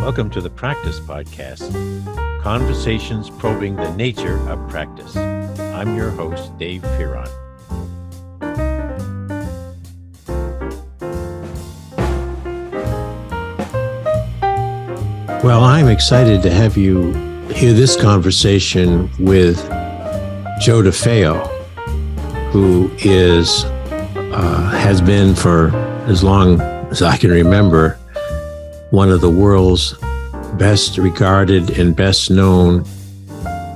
Welcome to the Practice Podcast, conversations probing the nature of practice. I'm your host, Dave Fearon. Well, I'm excited to have you hear this conversation with Joe DeFeo, who has been for as long as I can remember one of the world's best regarded and best known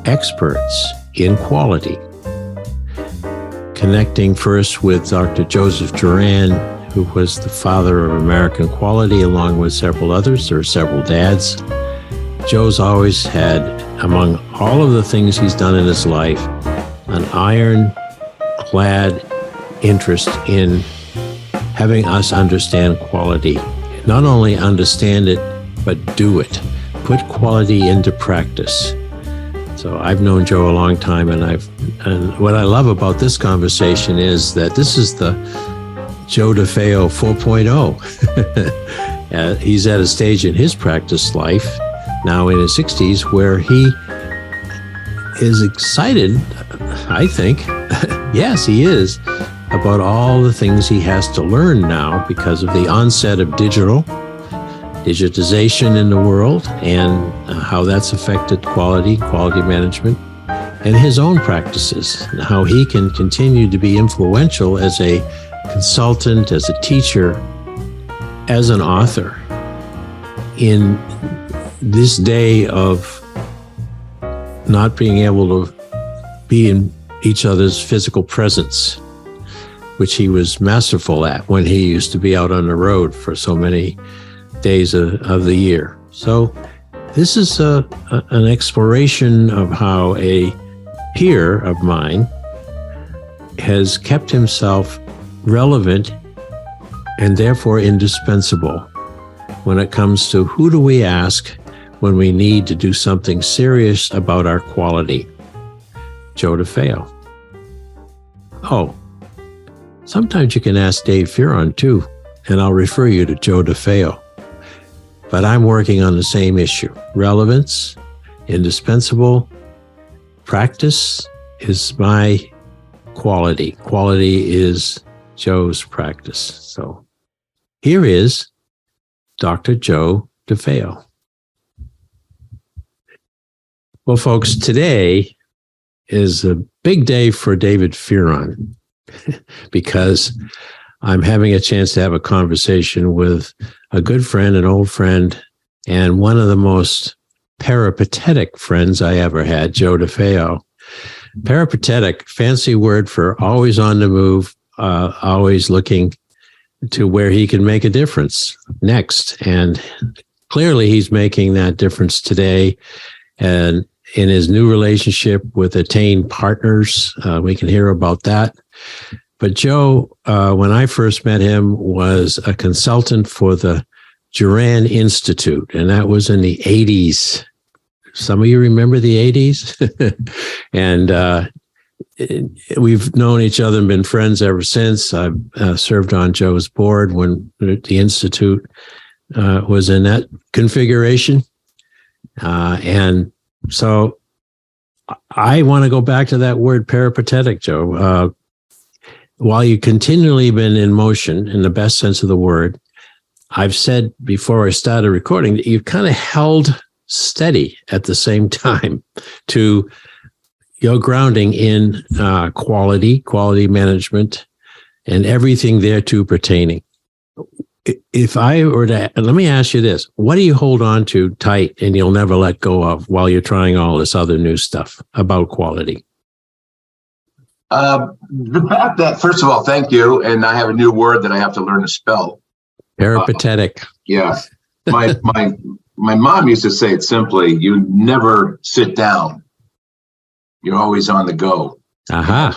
experts in quality. Connecting first with Dr. Joseph Juran, who was the father of American quality, along with several others. There are several dads. Joe's always had, among all of the things he's done in his life, an ironclad interest in having us understand quality. Not only understand it, but do it. Put quality into practice. So I've known Joe a long time, and what I love about this conversation is that this is the Joe DeFeo 4.0. He's at a stage in his practice life, now in his 60s, where he is excited, I think, yes, he is, about all the things he has to learn now because of the onset of digitization in the world, and how that's affected quality management, and his own practices, and how he can continue to be influential as a consultant, as a teacher, as an author in this day of not being able to be in each other's physical presence, which he was masterful at when he used to be out on the road for so many days of the year. So this is an exploration of how a peer of mine has kept himself relevant and therefore indispensable when it comes to who do we ask when we need to do something serious about our quality. Joe DeFeo. Oh, sometimes you can ask Dave Fearon too, and I'll refer you to Joe DeFeo. But I'm working on the same issue. Relevance, indispensable. Practice is my quality. Quality is Joe's practice. So here is Dr. Joe DeFeo. Well, folks, today is a big day for David Fearon, because I'm having a chance to have a conversation with a good friend, an old friend, and one of the most peripatetic friends I ever had, Joe DeFeo. Peripatetic, fancy word for always on the move, always looking to where he can make a difference next. And clearly he's making that difference today. And in his new relationship with Attain Partners, we can hear about that. But Joe, when I first met him, was a consultant for the Juran Institute, and that was in the 80s. Some of you remember the 80s? And we've known each other and been friends ever since. I've served on Joe's board when the Institute was in that configuration. And so I want to go back to that word peripatetic, Joe. While you continually been in motion, in the best sense of the word, I've said before I started recording that you've kind of held steady at the same time to your grounding in quality management, and everything thereto pertaining. If I were to, let me ask you this, what do you hold on to tight and you'll never let go of while you're trying all this other new stuff about quality? The fact that, first of all, thank you. And I have a new word that I have to learn to spell. Peripatetic. Yeah. My mom used to say it simply, you never sit down. You're always on the go. Aha.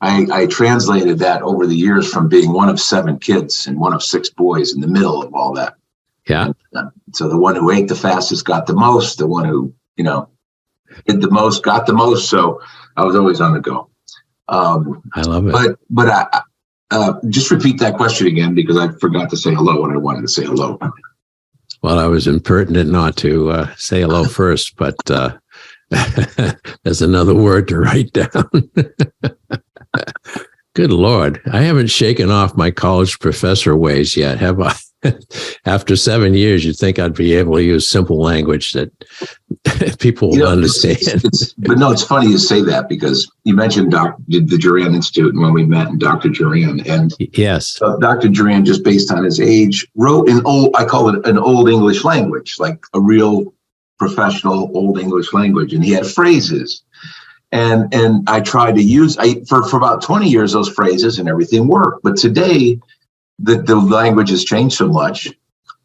And, I translated that over the years from being one of 7 kids and one of 6 boys in the middle of all that. Yeah. And, so the one who ate the fastest got the most. The one who, did the most got the most. So I was always on the go. I love it. But I just repeat that question again, because I forgot to say hello when I wanted to say hello. Well, I was impertinent not to say hello first, but there's another word to write down. Good Lord. I haven't shaken off my college professor ways yet, have I? After 7 years, you'd think I'd be able to use simple language that people will understand. But no, it's funny you say that, because you mentioned the Juran Institute and when we met, and Dr. Juran. And yes, Dr. Juran, just based on his age, wrote in I call it an old English language, like a real professional old English language. And he had phrases. And I tried to use, for about 20 years, those phrases and everything worked. But today, the language has changed so much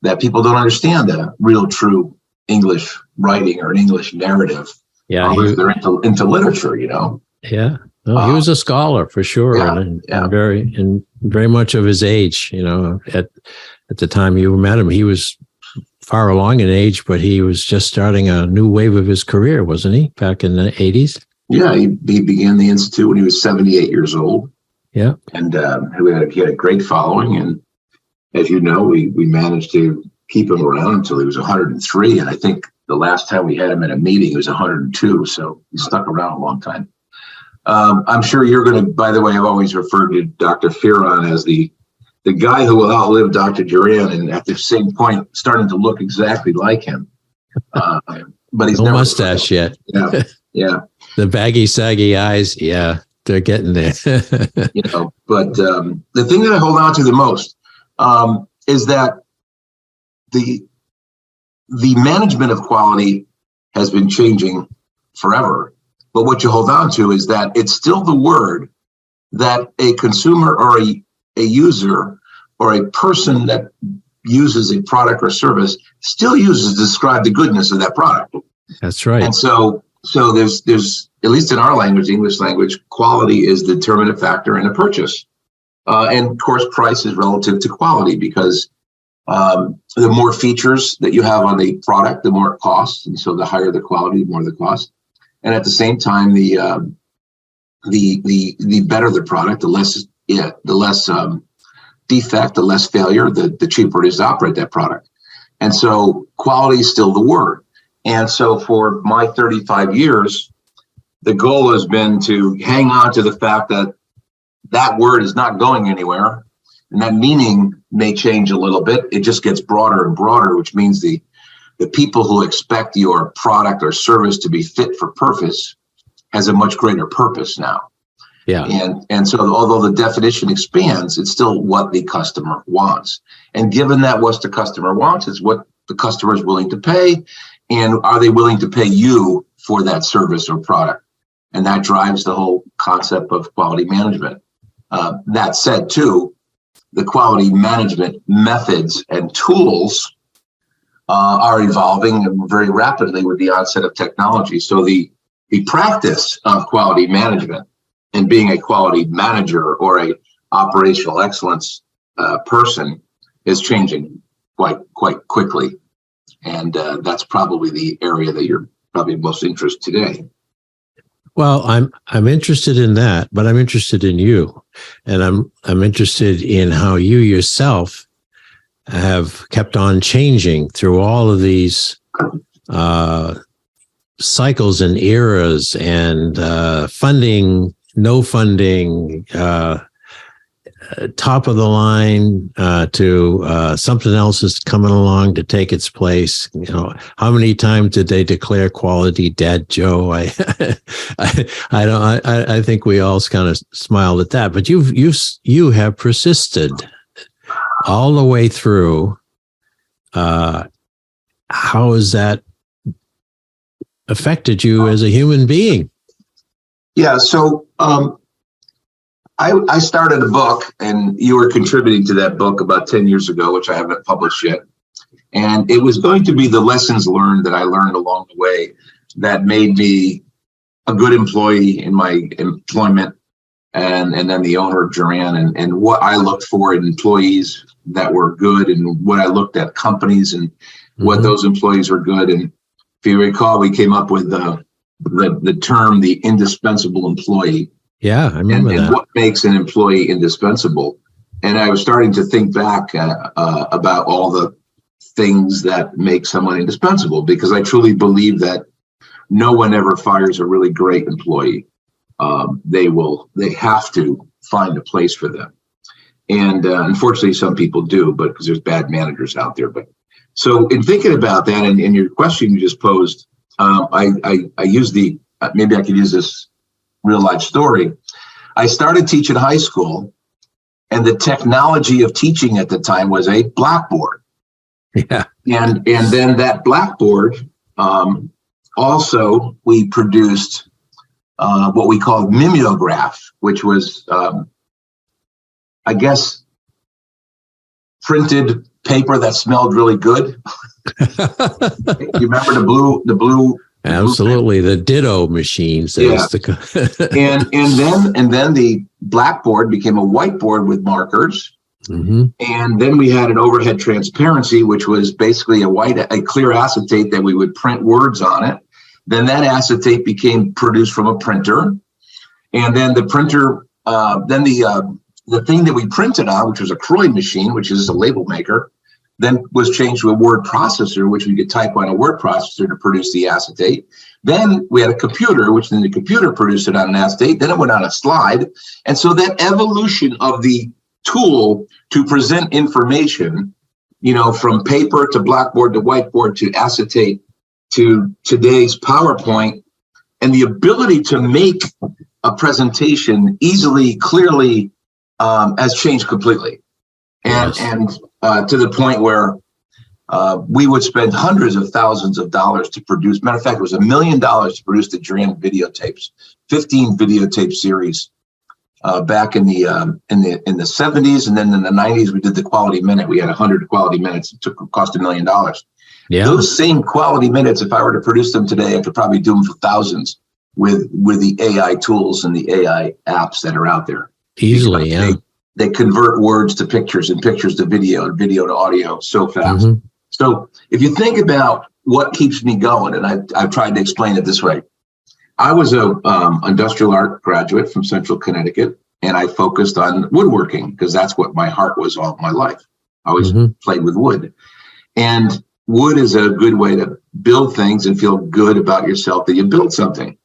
that people don't understand the real, true English writing or an English narrative. Yeah, unless they're into literature, Yeah, no, he was a scholar for sure, and very much of his age. At the time you met him, he was far along in age, but he was just starting a new wave of his career, wasn't he? Back in the 80s. Yeah, he began the Institute when he was 78 years old. Yeah. And he had a great following. And as you know, we managed to keep him around until he was 103. And I think the last time we had him at a meeting, he was 102. So he stuck around a long time. I'm sure you're going to, by the way, I've always referred to Dr. Fearon as the guy who will outlive Dr. Juran, and at the same point, starting to look exactly like him. But he's no never mustache yet. Yeah. Yeah. The baggy, saggy eyes. Yeah. They're getting there. But the thing that I hold on to the most is that the management of quality has been changing forever. But what you hold on to is that it's still the word that a consumer or a user or a person that uses a product or service still uses to describe the goodness of that product. That's right. And so there's at least in our language, English language, quality is the determinant factor in a purchase. And of course, price is relative to quality, because the more features that you have on the product, the more it costs. And so the higher the quality, the more the cost. And at the same time, the better the product, the less defect, the less failure, the cheaper it is to operate that product. And so quality is still the word. And so for my 35 years, the goal has been to hang on to the fact that that word is not going anywhere. And that meaning may change a little bit. It just gets broader and broader, which means the people who expect your product or service to be fit for purpose has a much greater purpose now. Yeah. And so although the definition expands, it's still what the customer wants. And given that what the customer wants is what the customer is willing to pay, and are they willing to pay you for that service or product? And that drives the whole concept of quality management. That said, too, the quality management methods and tools are evolving very rapidly with the onset of technology. So the practice of quality management and being a quality manager or a operational excellence person is changing quite quickly. And that's probably the area that you're probably most interested today. Well, I'm interested in that, but I'm interested in you, and I'm interested in how you yourself have kept on changing through all of these cycles and eras, and funding, no funding, top of the line to something else is coming along to take its place. How many times did they declare quality dead, Joe? I think we all kind of smiled at that, but you have persisted all the way through. How has that affected you as a human being? Yeah. So, I started a book, and you were contributing to that book about 10 years ago, which I haven't published yet. And it was going to be the lessons learned that I learned along the way that made me a good employee in my employment, and then the owner of Juran, and what I looked for in employees that were good, and what I looked at companies and what those employees were good. And if you recall, we came up with the term, the indispensable employee. Yeah, I remember that. And what makes an employee indispensable. And I was starting to think back about all the things that make someone indispensable, because I truly believe that no one ever fires a really great employee. They have to find a place for them. And unfortunately, some people do, but because there's bad managers out there. But so in thinking about that, and in your question you just posed, I use maybe I could use this real life story. I started teaching high school, and the technology of teaching at the time was a blackboard. Yeah. And then that blackboard, also we produced what we called mimeograph, which was, I guess, printed paper that smelled really good. You remember the blue? Absolutely, the ditto machines. Yeah. and then the blackboard became a whiteboard with markers. Mm-hmm. And then we had an overhead transparency, which was basically a clear acetate that we would print words on it. Then that acetate became produced from a printer. And then the printer, the thing that we printed on, which was a Croyd machine, which is a label maker, then was changed to a word processor, which we could type on a word processor to produce the acetate. Then we had a computer, which then the computer produced it on an acetate. Then it went on a slide. And so that evolution of the tool to present information, from paper to blackboard to whiteboard to acetate to today's PowerPoint, and the ability to make a presentation easily, clearly, has changed completely. And to the point where we would spend hundreds of thousands of dollars to produce. Matter of fact, it was $1 million to produce the Juran videotapes, 15 videotape series back in the 70s, and then in the 90s we did the Quality Minute. We had 100 Quality Minutes. It cost $1 million. Yeah. Those same Quality Minutes, if I were to produce them today, I could probably do them for thousands with the AI tools and the AI apps that are out there. Easily, yeah. They convert words to pictures and pictures to video and video to audio so fast. Mm-hmm. So if you think about what keeps me going, and I've tried to explain it this way. I was a industrial art graduate from Central Connecticut, and I focused on woodworking because that's what my heart was all my life. I always played with wood. And wood is a good way to build things and feel good about yourself that you built something.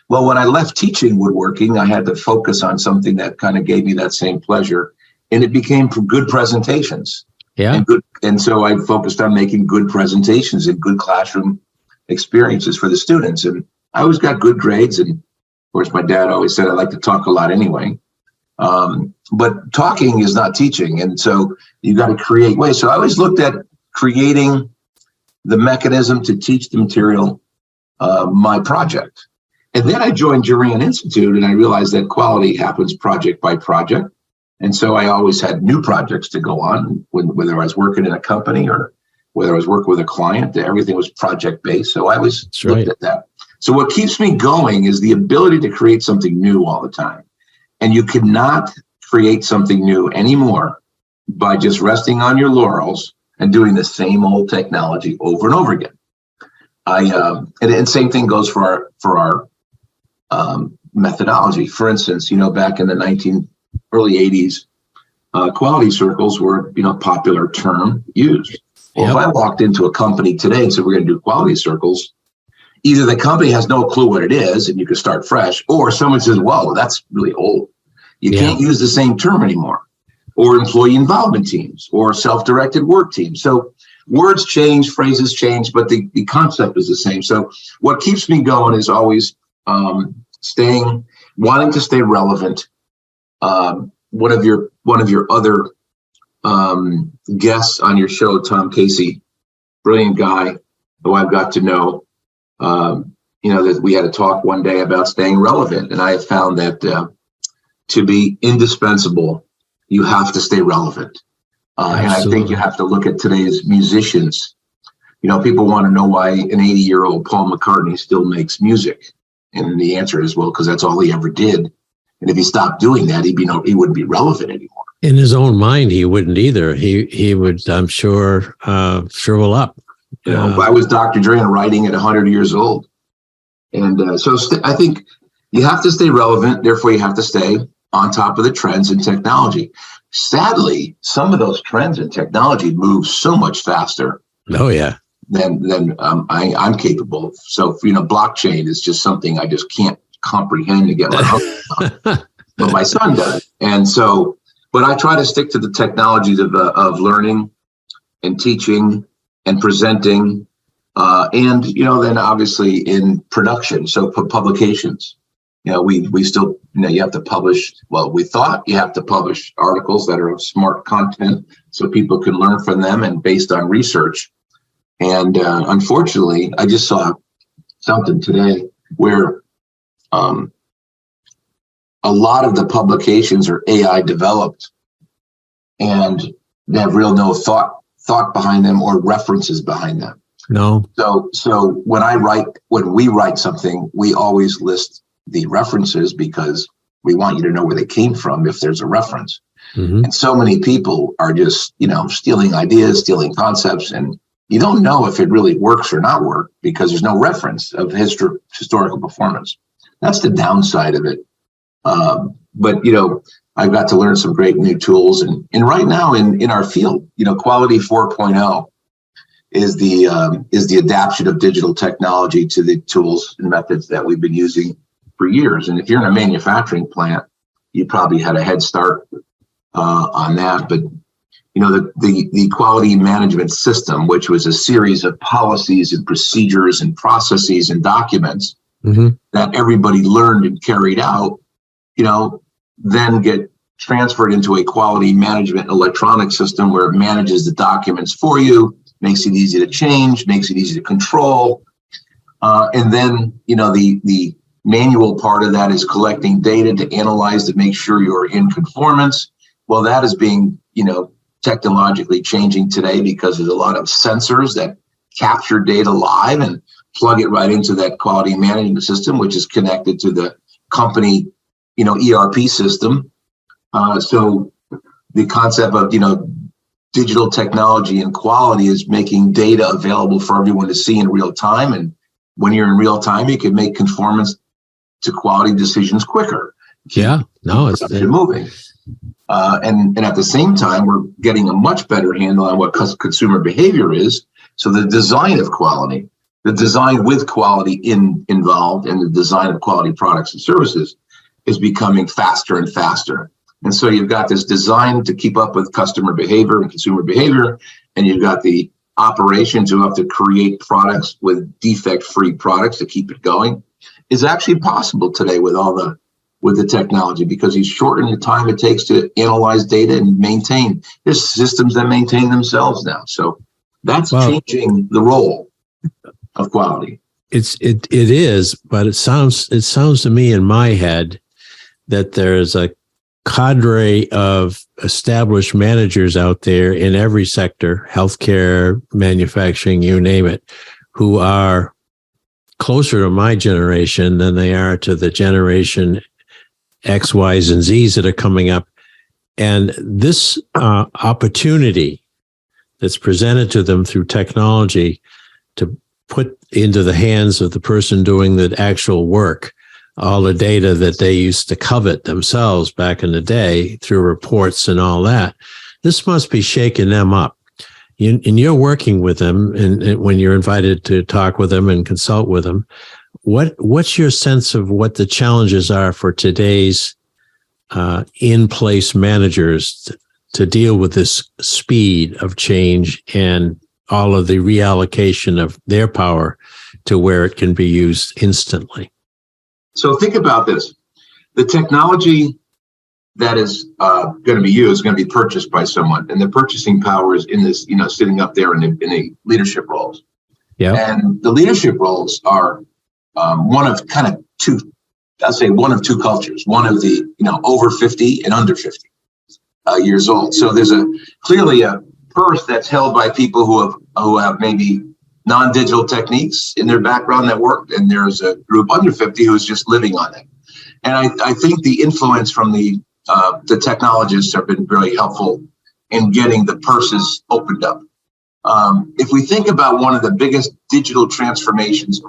Well, when I left teaching woodworking, I had to focus on something that kind of gave me that same pleasure, and it became good presentations. Yeah. And so I focused on making good presentations and good classroom experiences for the students. And I always got good grades. And of course, my dad always said I like to talk a lot anyway. But talking is not teaching. And so you got to create ways. So I always looked at creating the mechanism to teach the material, my project. And then I joined Juran Institute, and I realized that quality happens project by project. And so I always had new projects to go on, whether I was working in a company or whether I was working with a client. Everything was project-based. So I always looked at that. So what keeps me going is the ability to create something new all the time. And you cannot create something new anymore by just resting on your laurels and doing the same old technology over and over again. And same thing goes for our methodology. For instance, back in the early 80s, quality circles were, popular term used. Well, If I walked into a company today and said, we're going to do quality circles, either the company has no clue what it is and you can start fresh, or someone says, well, that's really old. You can't use the same term anymore. Or employee involvement teams or self-directed work teams. So words change, phrases change, but the concept is the same. So what keeps me going is always wanting to stay relevant. One of your other guests on your show, Tom Casey, brilliant guy who I've got to know, that we had a talk one day about staying relevant. And I have found that to be indispensable, you have to stay relevant. And I think you have to look at today's musicians. People want to know why an 80-year-old Paul McCartney still makes music. And the answer is, well, because that's all he ever did. And if he stopped doing that, he wouldn't be relevant anymore. In his own mind, he wouldn't either. He would, I'm sure, shrivel up. I was Dr. Dre and writing at 100 years old. And I think you have to stay relevant. Therefore, you have to stay on top of the trends in technology. Sadly, some of those trends in technology move so much faster Oh, yeah. than I'm capable of. So, blockchain is just something I just can't comprehend to get my arms around. But my son does. And so, but I try to stick to the technologies of learning and teaching and presenting, and, then obviously in production. So for publications, we still, you have to publish, we thought you have to publish articles that are of smart content so people can learn from them and based on research. And unfortunately, I just saw something today where a lot of the publications are AI developed and they have no thought behind them or references behind them. No. So when we write something, we always list the references because we want you to know where they came from if there's a reference. Mm-hmm. And so many people are just, stealing ideas, stealing concepts, and you don't know if it really works or not work because there's no reference of historical performance. That's the downside of it. But I've got to learn some great new tools, and right now in our field, Quality 4.0 is the adaptation of digital technology to the tools and methods that we've been using for years. And if you're in a manufacturing plant, you probably had a head start on that. But the quality management system, which was a series of policies and procedures and processes and documents mm-hmm. that everybody learned and carried out, then get transferred into a quality management electronic system where it manages the documents for you, makes it easy to change, makes it easy to control. And then, the manual part of that is collecting data to analyze to make sure you're in conformance. Well, that is being, technologically changing today because there's a lot of sensors that capture data live and plug it right into that quality management system, which is connected to the company, ERP system. So the concept of, digital technology and quality is making data available for everyone to see in real time. And when you're in real time, you can make conformance to quality decisions quicker. Yeah, no, it's moving. And at the same time, we're getting a much better handle on what consumer behavior is. So the design of quality, the design with quality involved, and the design of quality products and services is becoming faster and faster. And so you've got this design to keep up with customer behavior and consumer behavior, and you've got the operations who have to create products with defect-free products to keep it going. Is actually possible today with the technology because he's shortened the time it takes to analyze data and maintain. There's systems that maintain themselves now. So that's changing the role of quality. It is, but it sounds to me in my head that there's a cadre of established managers out there in every sector, healthcare, manufacturing, you name it, who are closer to my generation than they are to the generation X, Y's, and Z's that are coming up. And this opportunity that's presented to them through technology to put into the hands of the person doing the actual work all the data that they used to covet themselves back in the day through reports and all that, this must be shaking them up. And you're working with them, and when you're invited to talk with them and consult with them, what's your sense of what the challenges are for today's in-place managers to deal with this speed of change and all of the reallocation of their power to where it can be used instantly? So think about this. The technology that is going to be used is going to be purchased by someone, and the purchasing power is in this, sitting up there in the leadership roles. Yeah. And the leadership roles are one of two cultures, one of the, over 50 and under 50 years old. So there's clearly a purse that's held by people who have maybe non-digital techniques in their background that work, and there's a group under 50 who's just living on it. And I think the influence from the technologists have been very helpful in getting the purses opened up. If we think about one of the biggest digital transformations,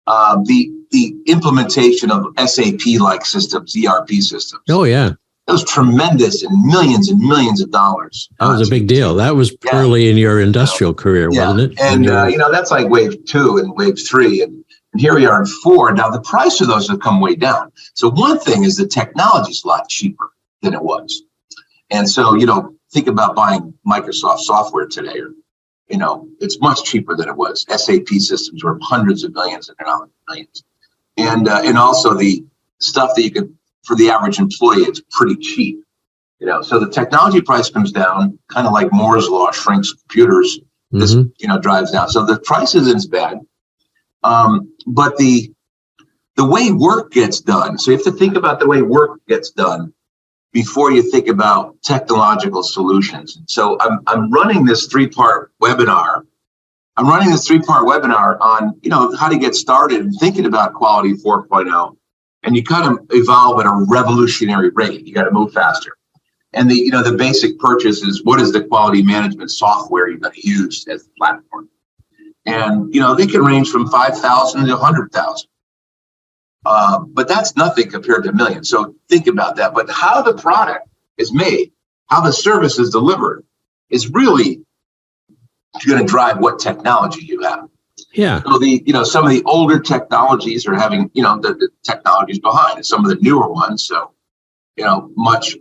the implementation of SAP-like systems, ERP systems. Oh, yeah. That was tremendous and millions of dollars. That was a big deal. That was early in your industrial career, wasn't it? And, that's like wave 2 and wave 3. And here we are in 4. Now, the price of those have come way down. So one thing is the technology is a lot cheaper than it was. And so, think about buying Microsoft software today, or, it's much cheaper than it was. SAP systems were hundreds of millions and they're not millions. And also the stuff that you could, for the average employee, it's pretty cheap. So the technology price comes down, kind of like Moore's law shrinks computers. This, drives down. So the price isn't as bad. But the way work gets done, so you have to think about the way work gets done before you think about technological solutions. So I'm running this 3-part webinar. I'm running this 3-part webinar on, how to get started and thinking about quality 4.0. And you kind of evolve at a revolutionary rate. You got to move faster. And the basic purchase is, what is the quality management software you're going to use as the platform? And, they can range from 5,000 to 100,000. But that's nothing compared to millions. So think about that. But how the product is made, how the service is delivered, is really going to drive what technology you have. Yeah. So some of the older technologies are having, the technologies behind it. Some of the newer ones. So, much.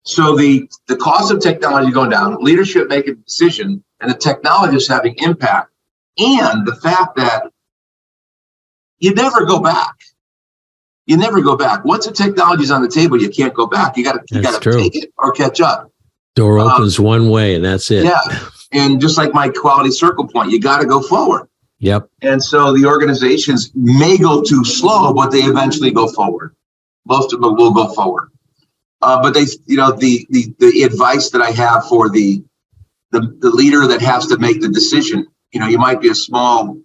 So the cost of technology going down, leadership making a decision, and the technology is having impact, and the fact that you never go back. You never go back. Once the technology is on the table, you can't go back. You got to take it or catch up. Door opens one way, and that's it. Yeah, and just like my quality circle point, you got to go forward. Yep. And so the organizations may go too slow, but they eventually go forward. Most of them will go forward. But they, the advice that I have for the leader that has to make the decision, you might be a small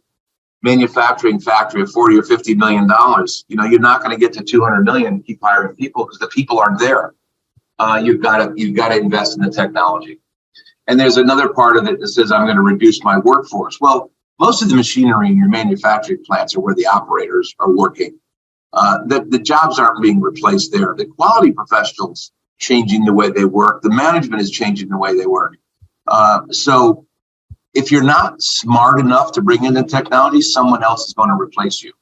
manufacturing factory of 40 or 50 million dollars. You're not going to get to 200 million and keep hiring people because the people aren't there. You've got to invest in the technology. And there's another part of it that says, I'm going to reduce my workforce. Well, most of the machinery in your manufacturing plants are where the operators are working. The jobs aren't being replaced there. The quality professionals changing the way they work. The management is changing the way they work. So if you're not smart enough to bring in the technology, someone else is going to replace you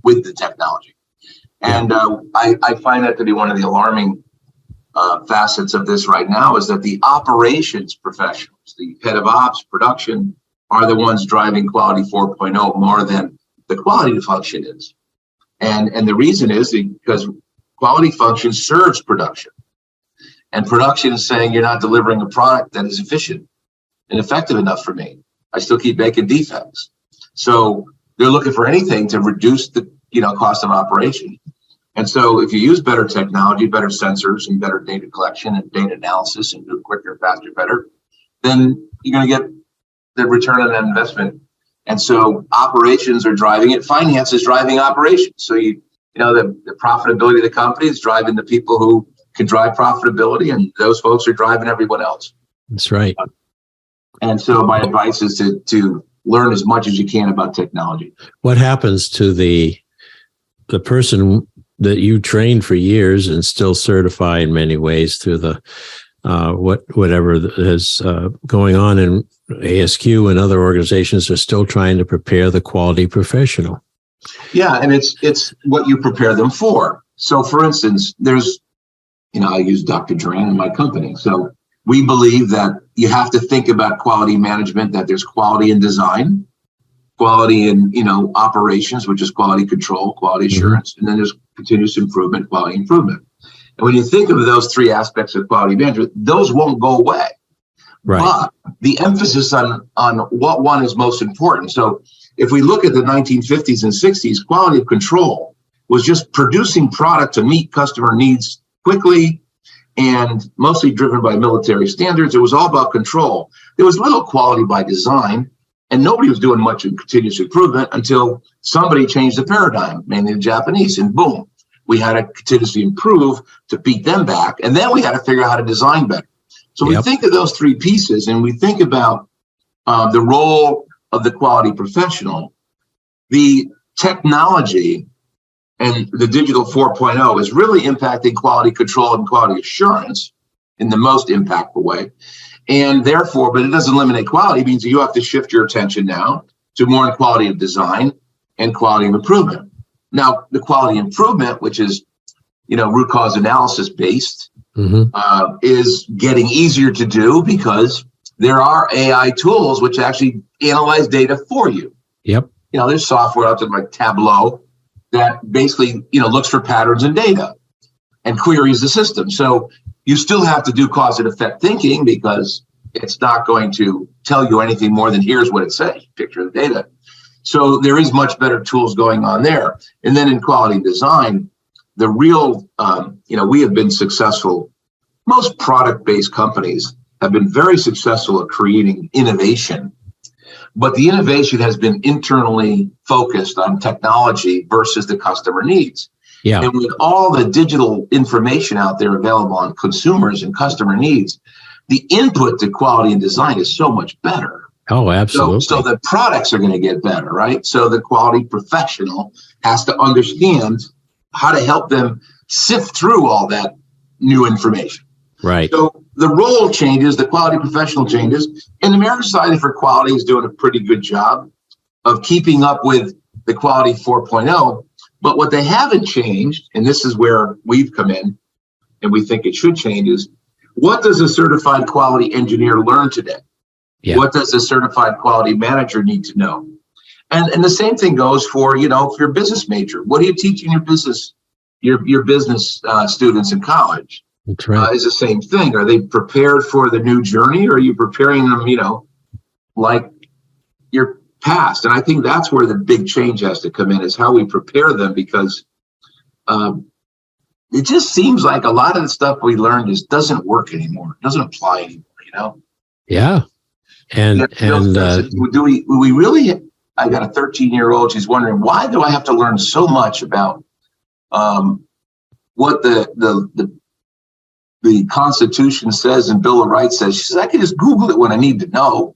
with the technology. And I find that to be one of the alarming facets of this right now, is that the operations professionals, the head of ops, production, are the ones driving quality 4.0 more than the quality function is. And the reason is because quality function serves production. And production is saying, you're not delivering a product that is efficient and effective enough for me. I still keep making defects. So they're looking for anything to reduce the cost of operation. And so if you use better technology, better sensors, and better data collection and data analysis, and do it quicker, faster, better, then you're going to get the return on that investment. And so operations are driving it. Finance is driving operations. So the profitability of the company is driving the people who can drive profitability, and those folks are driving everyone else. That's right. And so my advice is to learn as much as you can about technology. What happens to the person that you trained for years and still certify in many ways through the whatever is going on in ASQ and other organizations are still trying to prepare the quality professional? Yeah, and it's what you prepare them for. So, for instance, there's, I use Dr. Juran in my company. So we believe that you have to think about quality management, that there's quality in design, quality in, operations, which is quality control, quality assurance, and then there's continuous improvement, quality improvement. And when you think of those three aspects of quality management, those won't go away. Right. But the emphasis on what one is most important. So if we look at the 1950s and 60s, quality of control was just producing product to meet customer needs quickly and mostly driven by military standards. It was all about control. There was little quality by design, and nobody was doing much in continuous improvement until somebody changed the paradigm, mainly the Japanese, and boom, we had to continuously improve to beat them back. And then we had to figure out how to design better. So we think of those three pieces, and we think about the role of the quality professional. The technology And the digital 4.0 is really impacting quality control and quality assurance in the most impactful way. And therefore, but it doesn't eliminate quality. It means you have to shift your attention now to more quality of design and quality of improvement. Now, the quality improvement, which is, root cause analysis based, is getting easier to do because there are AI tools which actually analyze data for you. Yep. There's software out there like Tableau that basically, looks for patterns in data and queries the system. So you still have to do cause and effect thinking because it's not going to tell you anything more than here's what it says, picture the data. So there is much better tools going on there. And then in quality design, the real, we have been successful. Most product-based companies have been very successful at creating innovation, but the innovation has been internally focused on technology versus the customer needs. Yeah. And with all the digital information out there available on consumers and customer needs, the input to quality and design is so much better. Oh, absolutely. So the products are going to get better, right? So the quality professional has to understand how to help them sift through all that new information. Right. So the role changes, the quality professional changes, and the American Society for Quality is doing a pretty good job of keeping up with the quality 4.0. But what they haven't changed, and this is where we've come in, and we think it should change, is what does a certified quality engineer learn today? Yeah. What does a certified quality manager need to know? And the same thing goes for, if you're a business major. What are you teaching your business students in college? That's right. Is the same thing. Are they prepared for the new journey, or are you preparing them, like your past? And I think that's where the big change has to come in, is how we prepare them, because it just seems like a lot of the stuff we learned just doesn't work anymore. It doesn't apply anymore, Yeah. And do we really? I got a 13-year-old. She's wondering, why do I have to learn so much about what the Constitution says and Bill of Rights says? She says, I can just Google it when I need to know.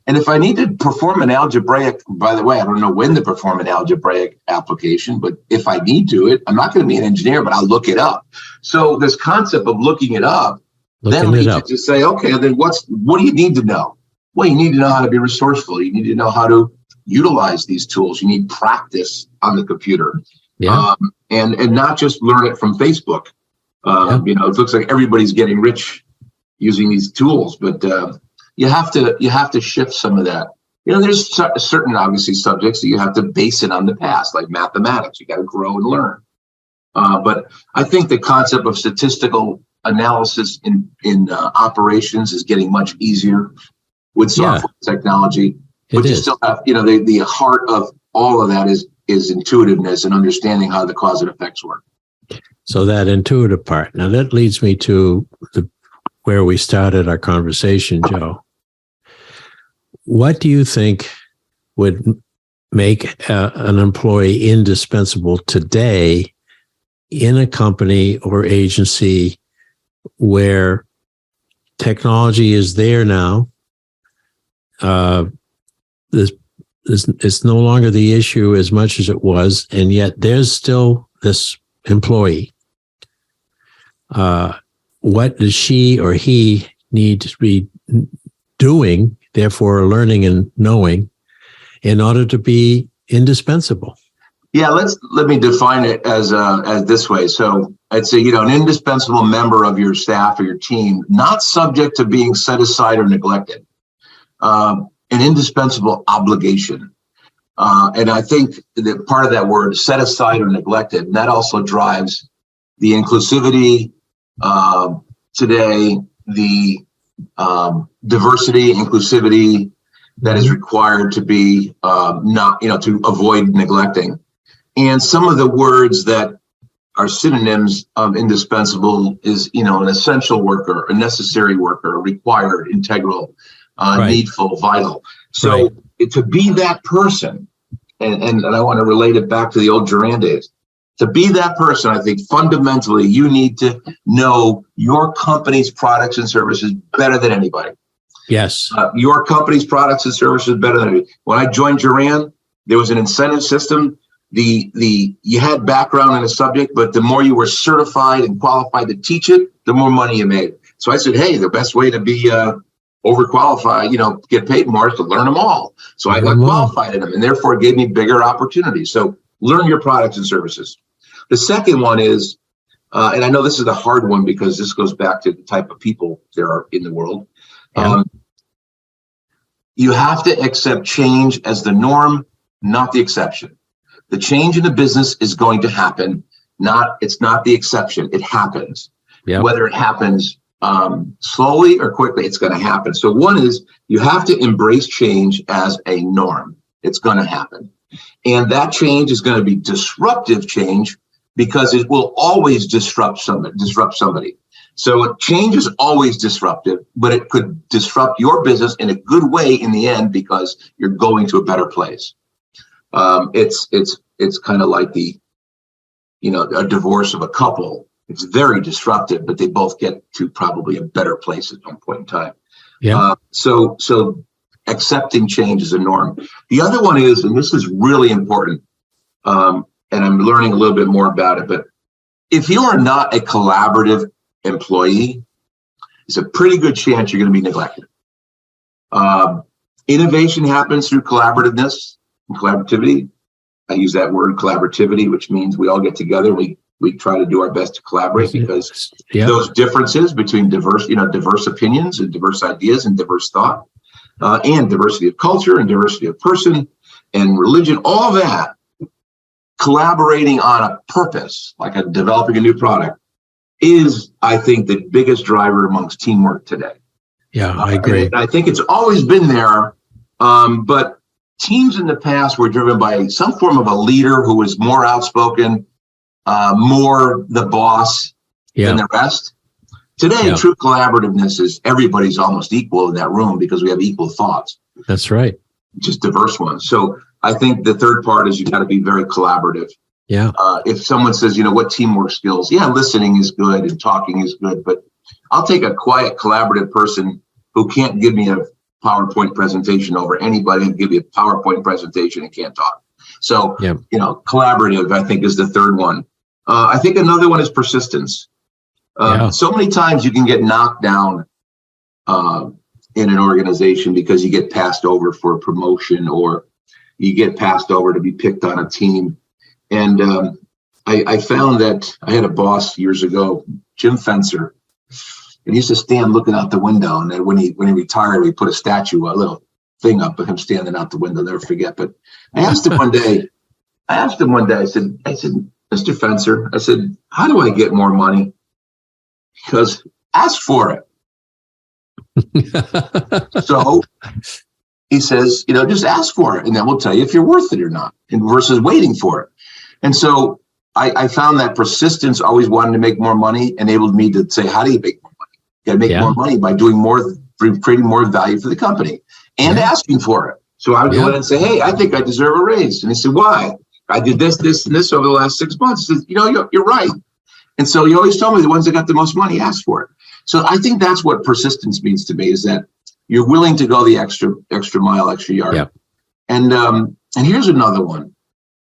And if I need to perform an algebraic, by the way, I don't know when to perform an algebraic application, but if I need to it, I'm not going to be an engineer, but I'll look it up. So this concept of looking it up then leads you to say, okay, then what do you need to know? Well, you need to know how to be resourceful. You need to know how to utilize these tools. You need practice on the computer. Yeah. And not just learn it from Facebook. It looks like everybody's getting rich using these tools, but you have to shift some of that. There's certain obviously subjects that you have to base it on the past, like mathematics. You got to grow and learn. But I think the concept of statistical analysis in operations is getting much easier with software technology. But you still have, the heart of all of that is intuitiveness and understanding how the cause and effects work. So that intuitive part. Now that leads me to where we started our conversation, Joe. What do you think would make an employee indispensable today in a company or agency where technology is there now? It's no longer the issue as much as it was, and yet there's still this employee. What does she or he need to be doing, therefore learning and knowing, in order to be indispensable? Yeah, let me define it as this way. So I'd say, an indispensable member of your staff or your team, not subject to being set aside or neglected. An indispensable obligation. And I think that part of that word, set aside or neglected, that also drives the inclusivity today, the diversity, inclusivity that is required to be to avoid neglecting. And some of the words that are synonyms of indispensable is, an essential worker, a necessary worker, required, integral, needful, vital. So to be that person, and I want to relate it back to the old Juran days, to be that person, I think fundamentally you need to know your company's products and services better than anybody. Yes. Your company's products and services better than anybody. When I joined Juran, there was an incentive system you had background in a subject, but the more you were certified and qualified to teach it, the more money you made. So I said, hey, the best way to be overqualified, get paid more is to learn them all. So I got qualified in them, and therefore it gave me bigger opportunities. So learn your products and services. The second one is, and I know this is the hard one because this goes back to the type of people there are in the world. You have to accept change as the norm, not the exception. The change in the business is going to happen. It's not the exception. It happens. Whether it happens slowly or quickly, it's going to happen. So one is you have to embrace change as a norm. It's going to happen. And that change is going to be disruptive change because it will always disrupt somebody. So change is always disruptive, but it could disrupt your business in a good way in the end because you're going to a better place. It's kind of like a divorce of a couple. It's very disruptive, but they both get to probably a better place at one point in time. So accepting change is a norm. The other one is, and this is really important, and I'm learning a little bit more about it, but if you are not a collaborative employee, it's a pretty good chance you're going to be neglected. Innovation happens through collaborativeness and collaborativity. I use that word collaborativity, which means we all get together. We try to do our best to collaborate because those differences between diverse opinions and diverse ideas and diverse thought, and diversity of culture and diversity of person and religion, all that, collaborating on a purpose, like developing a new product, is, I think, the biggest driver amongst teamwork today. Yeah, I agree. And I think it's always been there, but teams in the past were driven by some form of a leader who was more outspoken, more the boss than the rest. Today, true collaborativeness is everybody's almost equal in that room because we have equal thoughts. That's right. Just diverse ones. So I think the third part is you got to be very collaborative. Yeah. If someone says, what teamwork skills? Yeah, listening is good and talking is good, but I'll take a quiet, collaborative person who can't give me a PowerPoint presentation over anybody and give you a PowerPoint presentation and can't talk. So, collaborative, I think, is the third one. I think another one is persistence. So many times you can get knocked down in an organization because you get passed over for a promotion or you get passed over to be picked on a team. And I found that I had a boss years ago, Jim Fencer, and he used to stand looking out the window. And then when he retired, we put a little thing up of him standing out the window. I'll never forget. But I asked him one day, I said, Mr. Fencer, I said, how do I get more money? Because ask for it. So he says, just ask for it, and then we'll tell you if you're worth it or not, and versus waiting for it. And so I found that persistence, always wanting to make more money, enabled me to say, how do you make more money? You got to make more money by doing more, creating more value for the company and asking for it. So I would go in and say, hey, I think I deserve a raise. And he said, why? I did this, this, and this over the last 6 months. He says, you're right. And so he always told me the ones that got the most money ask for it. So I think that's what persistence means to me, is that you're willing to go the extra mile, extra yard. Yeah. And here's another one.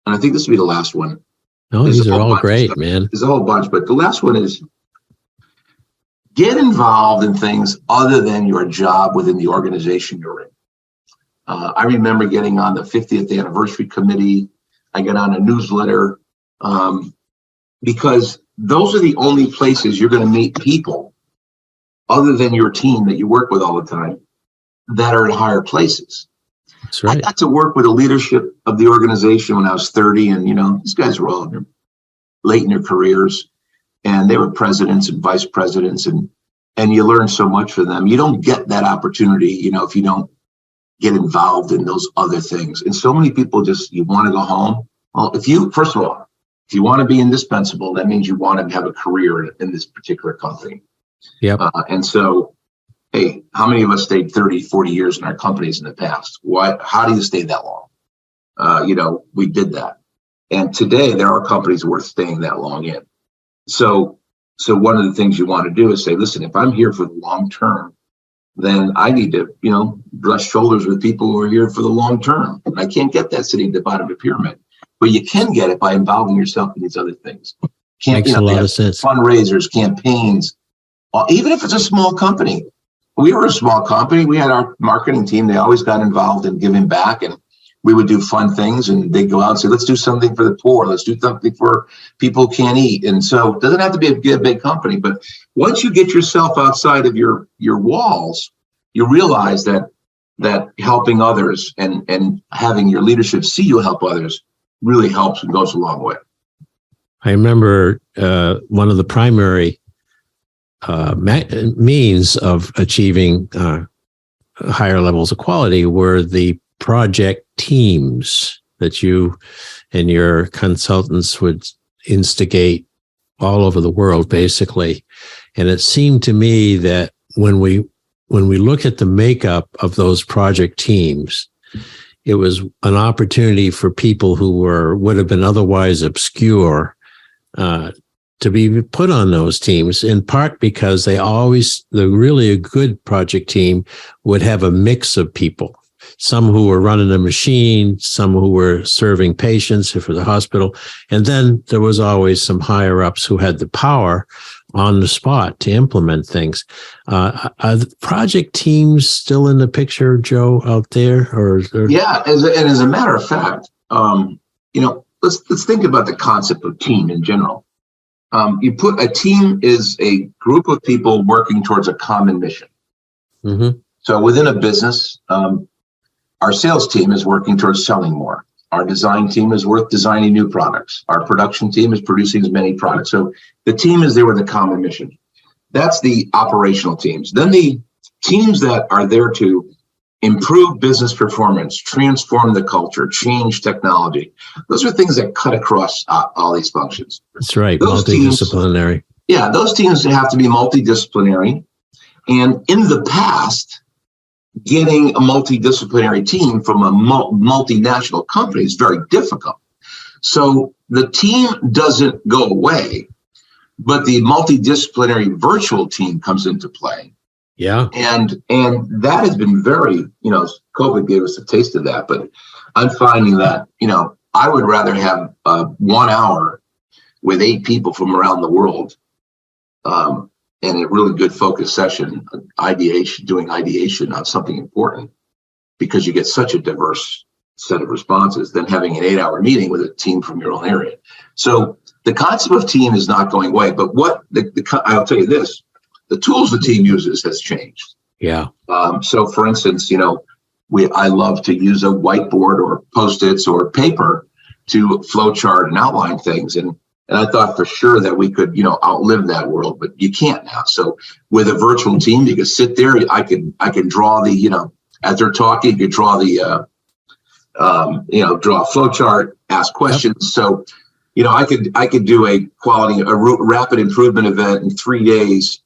And I think this will be the last one. No, these are all great, man. There's a whole bunch, but the last one is get involved in things other than your job within the organization you're in. I remember getting on the 50th anniversary committee. I got on a newsletter because those are the only places you're going to meet people other than your team that you work with all the time that are in higher places. That's right. I got to work with the leadership of the organization when I was 30, and these guys were all late in their careers, and they were presidents and vice presidents, and you learn so much from them. You don't get that opportunity, if you don't get involved in those other things. And so many people you want to go home. Well, first of all, if you want to be indispensable, that means you want to have a career in this particular company. Yep. And so, hey, how many of us stayed 30, 40 years in our companies in the past? How do you stay that long? We did that. And today there are companies worth staying that long in. So one of the things you want to do is say, listen, if I'm here for the long term, then I need to, brush shoulders with people who are here for the long term. And I can't get that sitting at the bottom of the pyramid. but you can get it by involving yourself in these other things. Makes a lot of sense. Fundraisers, campaigns, even if it's a small company. We were a small company. We had our marketing team. They always got involved in giving back, and we would do fun things, and they'd go out and say, let's do something for the poor. Let's do something for people who can't eat. And so it doesn't have to be a big company, but once you get yourself outside of your walls, you realize that helping others and having your leadership see you help others really helps and goes a long way. I remember one of the primary means of achieving higher levels of quality were the project teams that you and your consultants would instigate all over the world, basically. And it seemed to me that when we look at the makeup of those project teams, it was an opportunity for people who would have been otherwise obscure to be put on those teams, in part because really a good project team would have a mix of people. Some who were running a machine, some who were serving patients for the hospital. And then there was always some higher ups who had the power on the spot to implement things. Are the project teams still in the picture, Joe, out there? Yeah, as a matter of fact, let's think about the concept of team in general. A team is a group of people working towards a common mission. Mm-hmm. So within a business, our sales team is working towards selling more. Our design team is designing new products. Our production team is producing as many products. So the team is there with a common mission. That's the operational teams. Then the teams that are there to improve business performance, transform the culture, change technology. Those are things that cut across all these functions. That's right. Multidisciplinary. Those teams have to be multidisciplinary. And in the past, getting a multidisciplinary team from a multinational company is very difficult. So the team doesn't go away, but the multidisciplinary virtual team comes into play. Yeah. And that has been very, COVID gave us a taste of that, but I'm finding that, I would rather have 1 hour with 8 people from around the world, and a really good focused session, doing ideation on something important, because you get such a diverse set of responses than having an 8-hour meeting with a team from your own area. So the concept of team is not going away, but I'll tell you this, the tools the team uses has changed. Yeah. So for instance, I love to use a whiteboard or Post-its or paper to flowchart and outline things. And I thought for sure that we could, outlive that world, but you can't now. So with a virtual team, you can sit there. I can draw as they're talking, you could draw draw a flow chart, ask questions. Yep. So, I could do a rapid improvement event in 3 days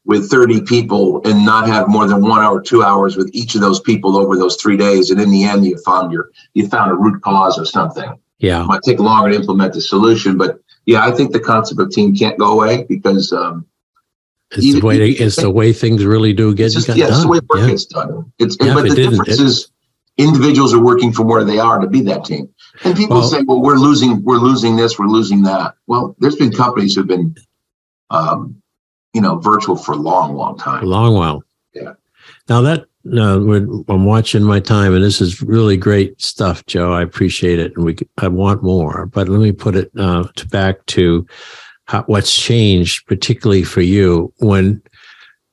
with 30 people and not have more than 1 hour, 2 hours with each of those people over those 3 days. And in the end, you found a root cause of something. Yeah. It might take longer to implement the solution, but yeah, I think the concept of team can't go away because it's the way things really do get done. Yeah, it's the way work gets done. But the difference is individuals are working from where they are to be that team. And people say, well, we're losing this, we're losing that. Well, there's been companies who've been, virtual for a long, long time. A long while. Yeah. Now I'm watching my time, and this is really great stuff, Joe. I appreciate it, and I want more. But let me put it back to what's changed, particularly for you, when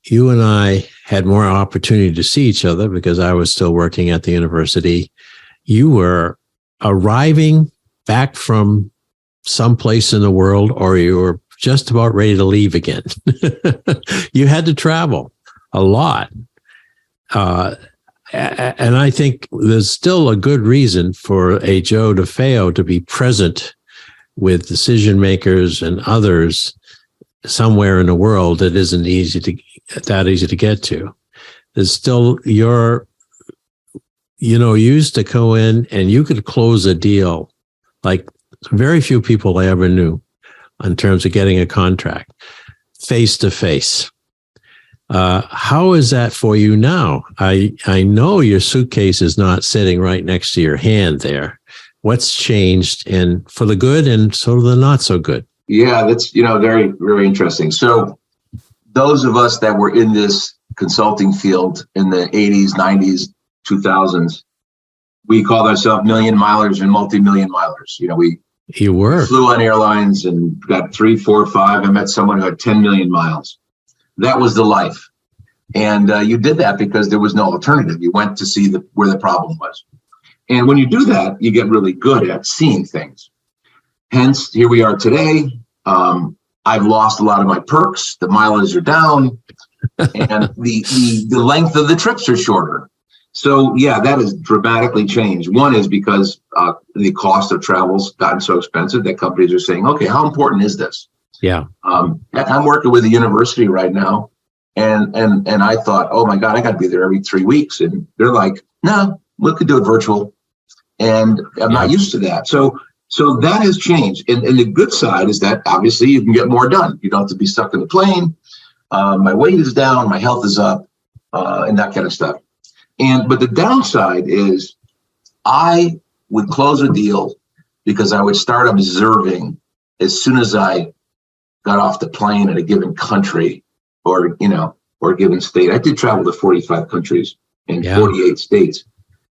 you and I had more opportunity to see each other because I was still working at the university. You were arriving back from someplace in the world, or you were just about ready to leave again. You had to travel a lot. And I think there's still a good reason for a Joe DeFeo to be present with decision makers and others somewhere in the world that isn't that easy to get to. There's still you used to go in and you could close a deal like very few people I ever knew in terms of getting a contract face to face. How is that for you now? I know your suitcase is not sitting right next to your hand there, what's changed, and for the good and sort of the not so good. Yeah, that's, very, very interesting. So those of us that were in this consulting field in the 80s, 90s, 2000s, we called ourselves million milers and multi-million milers. You were. Flew on airlines and got 3, 4, 5. I met someone who had 10 million miles. That was the life. And you did that because there was no alternative. You went to see where the problem was. And when you do that, you get really good at seeing things. Hence, here we are today. I've lost a lot of my perks. The mileage are down, and the length of the trips are shorter. So yeah, that has dramatically changed. One is because the cost of travel's gotten so expensive that companies are saying, okay, how important is this? Yeah. I'm working with a university right now, and I thought, oh my God, I got to be there every 3 weeks, and they're like, no, we could do it virtual, and I'm not used to that. So that has changed. And the good side is that obviously you can get more done. You don't have to be stuck in the plane. My weight is down, my health is up, and that kind of stuff. But the downside is I would close a deal because I would start observing as soon as I got off the plane in a given country or a given state. I did travel to 45 countries in 48 states.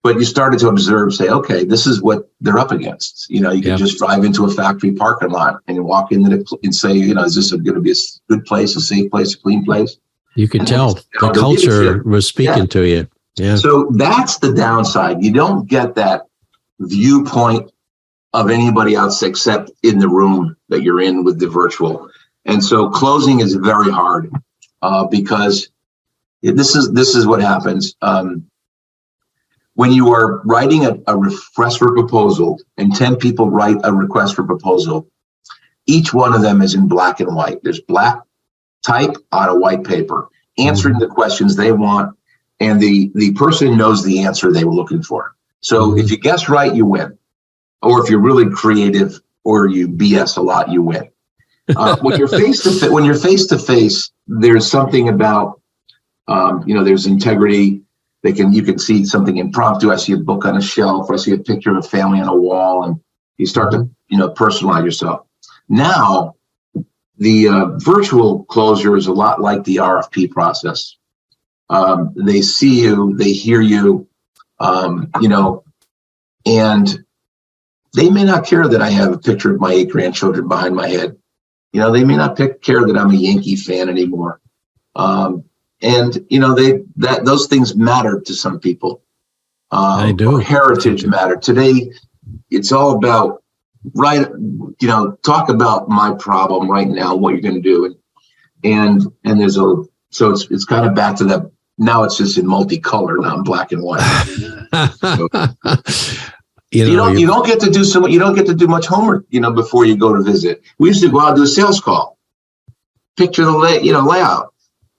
But you started to observe, say, okay, this is what they're up against. You can just drive into a factory parking lot and you walk in and say, is this going to be a good place, a safe place, a clean place? You could tell the culture was speaking to you. Yeah. So that's the downside. You don't get that viewpoint of anybody else except in the room that you're in with the virtual. And so closing is very hard because this is what happens. When you are writing a request for proposal and 10 people write a request for proposal, each one of them is in black and white. There's black type on a white paper, answering the questions they want, and the person knows the answer they were looking for. So if you guess right, you win. Or if you're really creative or you BS a lot, you win. When you're face to face, there's something about, there's integrity. You can see something impromptu. I see a book on a shelf, or I see a picture of a family on a wall, and you start to, personalize yourself. Now, the virtual closure is a lot like the RFP process. They see you, they hear you, and they may not care that I have a picture of my 8 grandchildren behind my head. They may not care that I'm a Yankee fan anymore. Those things matter to some people. They do. Heritage matter. Today, it's all about talk about my problem right now, what you're going to do, and it's kind of back to that. Now it's just in multicolor, not in black and white. You don't get to do you don't get to do much homework, before you go to visit. We used to go out and do a sales call, picture the layout,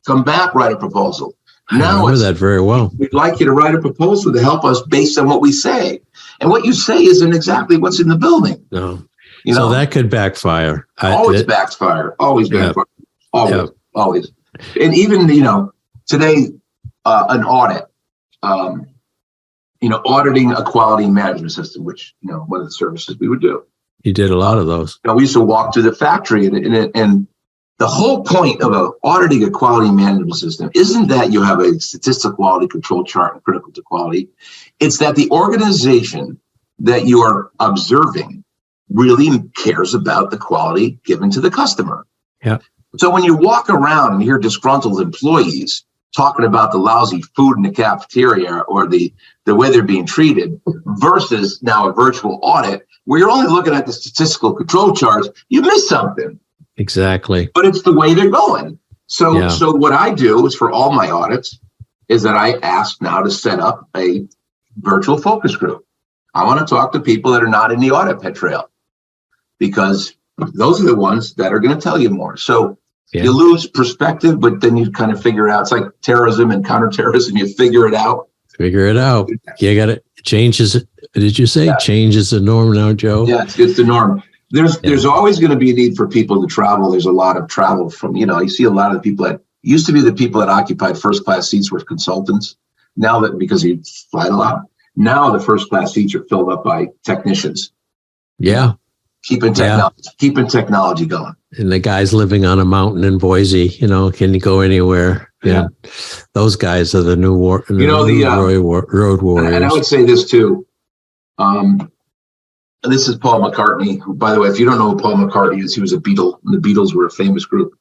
come back, write a proposal. Now I remember that very well. We'd like you to write a proposal to help us based on what we say, and what you say isn't exactly what's in the building. No, so that could backfire. Always backfire. Always backfire. Always. And even today, an audit. Auditing a quality management system, which, one of the services we would do. You did a lot of those. We used to walk through the factory, and the whole point of auditing a quality management system isn't that you have a statistical quality control chart and critical to quality. It's that the organization that you are observing really cares about the quality given to the customer. Yeah. So when you walk around and hear disgruntled employees talking about the lousy food in the cafeteria or the way they're being treated versus now a virtual audit where you're only looking at the statistical control charts, you miss something. Exactly. But it's the way they're going. So what I do is for all my audits is that I ask now to set up a virtual focus group. I want to talk to people that are not in the audit pet trail because those are the ones that are going to tell you more. So you lose perspective, but then you kind of figure it out. It's like terrorism and counterterrorism. You figure it out. You got it. Changes. Did you say change is the norm now, Joe? Yeah, it's the norm. There's always going to be a need for people to travel. There's a lot of travel from, you see a lot of the people that used to be the people that occupied first class seats were consultants. Now that because you fly a lot, Now the first class seats are filled up by technicians. Yeah. Keeping technology going. And the guys living on a mountain in Boise, can you go anywhere? Yeah. And those guys are the new road warriors. And I would say this too. This is Paul McCartney, who, by the way, if you don't know who Paul McCartney is, he was a Beatle. The Beatles were a famous group.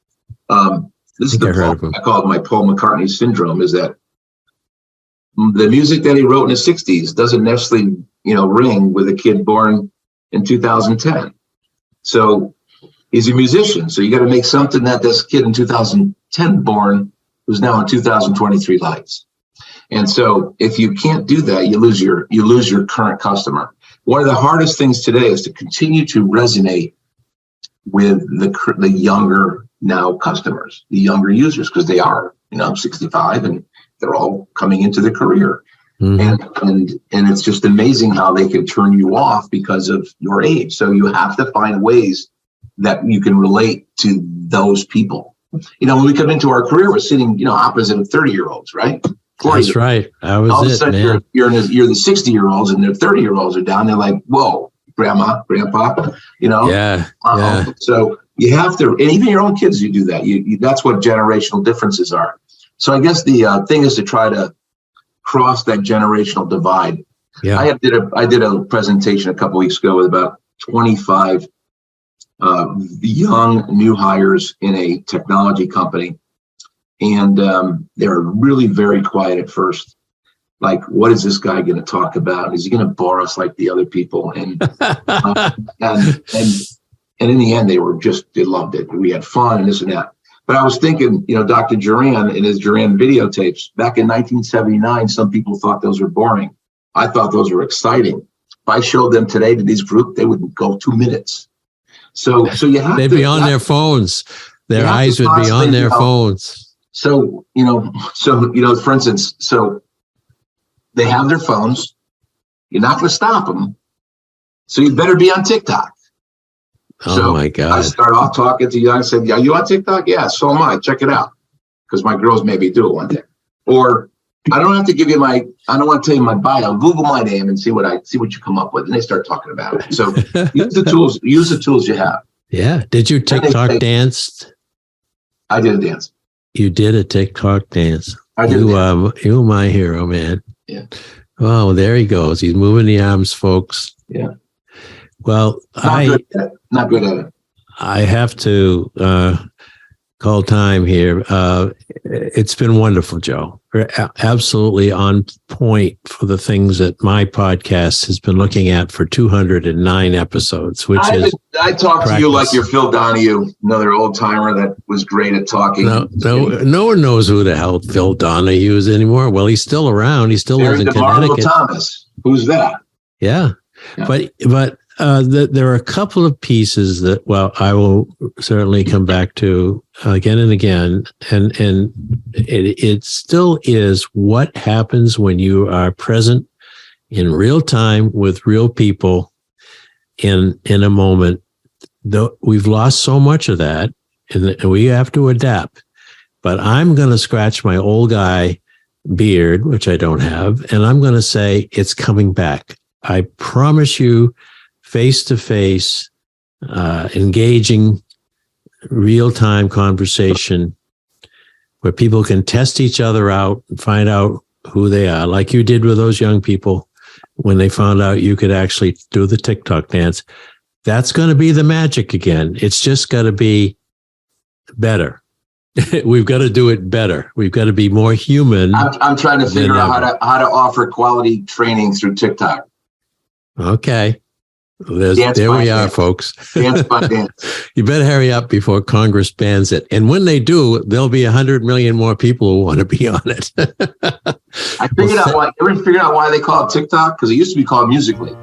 This is I call it my Paul McCartney syndrome, is that the music that he wrote in the 60s doesn't necessarily, ring with a kid born in 2010. So he's a musician. So you got to make something that this kid in 2010 born, who's now in 2023, likes. And so if you can't do that, you lose your current customer. One of the hardest things today is to continue to resonate with the younger now customers, the younger users, because they are, 65 and they're all coming into their career. Mm-hmm. And it's just amazing how they can turn you off because of your age. So you have to find ways that you can relate to those people. When we come into our career, we're sitting, opposite of 30-year-olds, right? That's right. That was all of a sudden, man. You're the 60-year-olds and their 30-year-olds are down. They're like, whoa, grandma, grandpa, Yeah. Yeah. So you have to, and even your own kids, you do that. You that's what generational differences are. So I guess the thing is to try to cross that generational divide. Yeah. I did a presentation a couple weeks ago with about 25 young new hires in a technology company. And they're really very quiet at first. Like, what is this guy going to talk about? Is he going to bore us like the other people? And and in the end, they loved it. We had fun and this and that. But I was thinking, Dr. Juran and his Juran videotapes back in 1979, some people thought those were boring. I thought those were exciting. If I showed them today to these groups, they wouldn't go 2 minutes. So you have They'd be on their phones. Their eyes would be on their phones. So, for instance, so they have their phones. You're not going to stop them. So you better be on TikTok. Oh, my God. I start off talking to you. I said, are you on TikTok? Yeah, so am I. Check it out. Because my girls maybe do it one day. Or I don't have to give you I don't want to tell you my bio. Google my name and see what you come up with. And they start talking about it. So use the tools you have. Yeah. Did you TikTok dance? I did a dance. You did a TikTok dance. I did. You're my hero, man. Yeah. Oh, there he goes. He's moving the arms, folks. Yeah. Well, not good at it. I have to call time here. It's been wonderful, Joe. Absolutely on point for the things that my podcast has been looking at for 209 episodes, I talk to you like you're Phil Donahue, another old timer that was great at talking. No one knows who the hell Phil Donahue is anymore. Well, he's still around. He still lives in Connecticut. Thomas. Who's that? Yeah. But there are a couple of pieces that, I will certainly come back to again and again. And it still is what happens when you are present in real time with real people in a moment. Though we've lost so much of that, and we have to adapt. But I'm going to scratch my old guy beard, which I don't have, and I'm going to say it's coming back. I promise you, face-to-face, engaging, real-time conversation where people can test each other out and find out who they are, like you did with those young people when they found out you could actually do the TikTok dance. That's going to be the magic again. It's just got to be better. We've got to do it better. We've got to be more human. I'm trying to figure out how to offer quality training through TikTok. Okay. There we are, folks. Dance by dance. You better hurry up before Congress bans it. And when they do, there'll be 100 million more people who want to be on it. I figured out why. Ever figured out why they call it TikTok? Because it used to be called Musical.ly.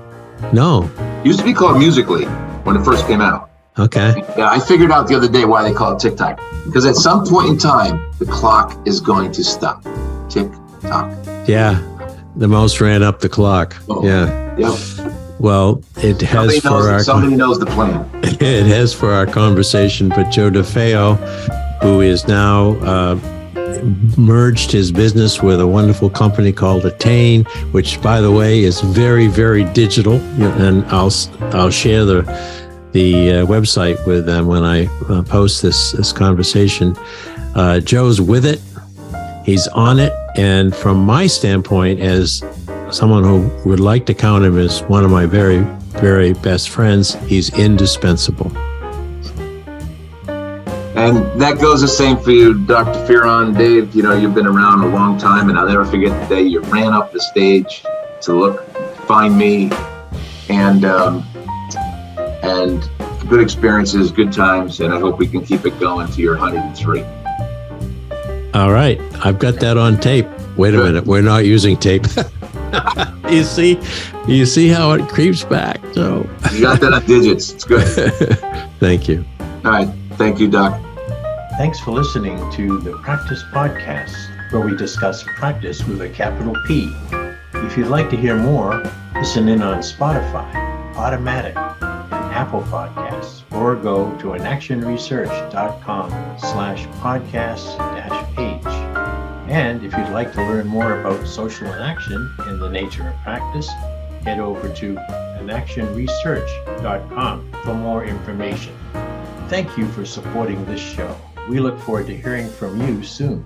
No. It used to be called Musical.ly when it first came out. Okay. Yeah, I figured out the other day why they call it TikTok. Because at some point in time, the clock is going to stop. Tick tock. Yeah. The mouse ran up the clock. Oh. Yeah. Yep. Well, it has somebody knows the plan. It has for our conversation, but Joe DeFeo, who is now merged his business with a wonderful company called Attain, which, by the way, is very, very digital. And I'll share the website with them when I post this conversation. Joe's with it. He's on it. And from my standpoint, as someone who would like to count him as one of my very, very best friends, he's indispensable. And that goes the same for you, Dr. Fearon. Dave, you've been around a long time, and I'll never forget the day you ran up the stage to find me, and good experiences, good times, and I hope we can keep it going to your 103. All right. I've got that on tape. Wait a minute. We're not using tape. You see how it creeps back. So you got that on digits. It's good. Thank you. All right. Thank you, Doc. Thanks for listening to the Practice Podcast, where we discuss practice with a capital P. If you'd like to hear more, listen in on Spotify, Automatic, and Apple Podcasts, or go to enactionresearch.com/podcast-page. And if you'd like to learn more about social inaction and the nature of practice, head over to enactionresearch.com for more information. Thank you for supporting this show. We look forward to hearing from you soon.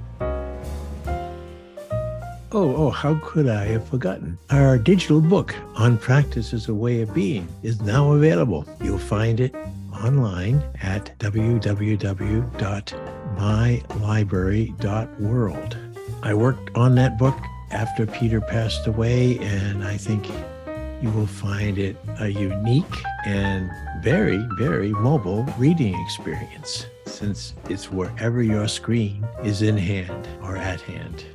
Oh, how could I have forgotten? Our digital book on practice as a way of being is now available. You'll find it online at www.mylibrary.world. I worked on that book after Peter passed away, and I think you will find it a unique and very, very mobile reading experience, since it's wherever your screen is in hand or at hand.